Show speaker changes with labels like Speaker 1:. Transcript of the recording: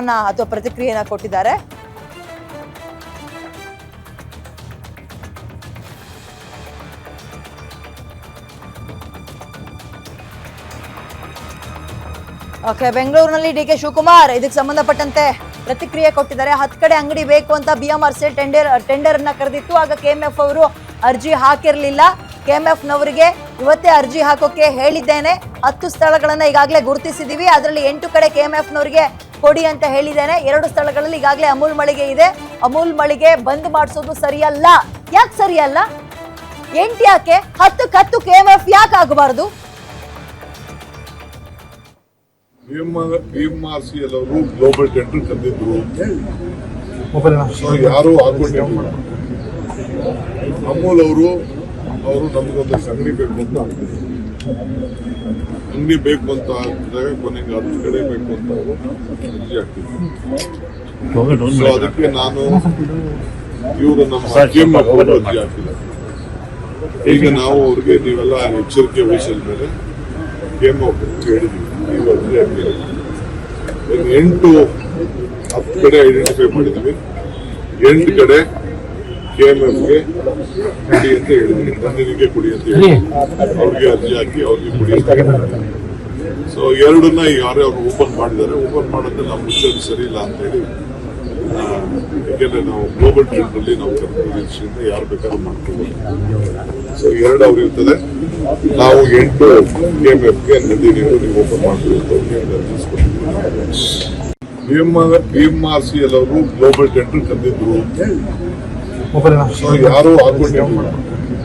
Speaker 1: ಉತ್ತರವನ್ನ ಅಥವಾ ಪ್ರತಿಕ್ರಿಯೆಯನ್ನ ಕೊಟ್ಟಿದ್ದಾರೆ. ಓಕೆ, ಬೆಂಗಳೂರಿನಲ್ಲಿ ಡಿ ಕೆ ಶಿವಕುಮಾರ್ ಇದಕ್ಕೆ ಸಂಬಂಧಪಟ್ಟಂತೆ ಪ್ರತಿಕ್ರಿಯೆ ಕೊಟ್ಟಿದ್ದಾರೆ. 10 ಕಡೆ ಅಂಗಡಿ ಬೇಕು ಅಂತ BMRCL ಟೆಂಡರ್ ಅನ್ನ ಕರೆದಿತ್ತು. ಆಗ KMF ಅವರು ಅರ್ಜಿ ಹಾಕಿರ್ಲಿಲ್ಲ. KMF ನವರಿಗೆ ಇವತ್ತೇ ಅರ್ಜಿ ಹಾಕೋಕೆ ಹೇಳಿದ್ದೇನೆ. 10 ಸ್ಥಳಗಳನ್ನ ಈಗಾಗಲೇ ಗುರುತಿಸಿದೀವಿ. ಅದರಲ್ಲಿ 8 ಕಡೆ KMF ನವರಿಗೆ ಕೊಡಿ ಅಂತ ಹೇಳಿದ್ದೇನೆ. 2 ಸ್ಥಳಗಳಲ್ಲಿ ಈಗಾಗಲೇ ಅಮೂಲ್ ಮಳಿಗೆ ಇದೆ. ಅಮೂಲ್ ಮಳಿಗೆ ಬಂದ್ ಮಾಡಿಸೋದು ಸರಿಯಲ್ಲ. ಯಾಕೆ ಸರಿಯಲ್ಲ? 8 ಯಾಕೆ? 10 KMF ಯಾಕೆ ಆಗಬಾರ್ದು?
Speaker 2: BMRCL ಅವರು ಗ್ಲೋಬಲ್ ಟೆಂಡರ್ ತಂದಿದ್ರು. ಸೊ ಯಾರು ಹಾಕೊಂಡಿಲ್ಲ. ಅಮೂಲ್ ಅವರು ನಮಗೊಂದು ಅಂಗಡಿ ಬೇಕು ಅಂತ ಅಂಗಡಿ ಬೇಕು ಅಂತ ಹಾಕಿದಾಗ ಕೊನೆಗೆ 10 ಕಡೆ ಬೇಕು ಅಂತ ಅವರು ಅರ್ಜಿ ಹಾಕ್ತಿದ್ರು. ಸೊ ಅದಕ್ಕೆ ನಾನು ಇವರು ನಮ್ಮ KMF ಅವರು ಅರ್ಜಿ ಹಾಕಿಲ್ಲ. ಈಗ ನಾವು ಅವ್ರಿಗೆ ನೀವೆಲ್ಲ ಎಚ್ಚರಿಕೆ ವಹಿಸಿದ ಮೇಲೆ KMF ಹೇಳಿದ್ವಿ. 8-10 ಕಡೆ ಐಡೆಂಟಿಫೈ ಮಾಡಿದ್ವಿ. 8 ಕಡೆ KMFಗೆ ಕೊಡಿ ಅಂತ ಹೇಳಿದ್ವಿ. ತಂದಿನಿಗೆ ಕೊಡಿ ಅಂತ ಹೇಳಿ ಅವ್ರಿಗೆ ಅರ್ಜಿ ಹಾಕಿ ಅವ್ರಿಗೆ ಕೊಡಿ ಅಂತ ಹೇಳಿದ್ವಿ. ಸೊ 2ನ್ನ ಯಾರು ಓಪನ್ ಮಾಡಿದ್ದಾರೆ. ಓಪನ್ ಮಾಡೋದ್ರೆ ನಾವು ಮುಚ್ಚೋದು ಸರಿ ಇಲ್ಲ ಅಂತ ಹೇಳಿ, ಯಾಕೆಂದ್ರೆ ನಾವು ಗ್ಲೋಬಲ್ ಟ್ರೆಂಡ್ ನಾವು ಕರ್ಕೊಂಡು ಯಾರು ಬೇಕಾದ್ರೂ ಮಾಡ್ಕೋಬಹುದು. ಸೊ 2 ಅವ್ರು ಇರ್ತದೆ. ನಾವು 8 KMFಗೆ ನದಿಗೆ ನೀವು ಓಪನ್ ಮಾಡಬೇಕು. BMRCL ಅವರು ಗ್ಲೋಬಲ್ ಟೆಂಡರ್ ತಂದಿದ್ರು. ಸೊ ಯಾರು ಹಾಕೊಂಡಿಲ್ಲ.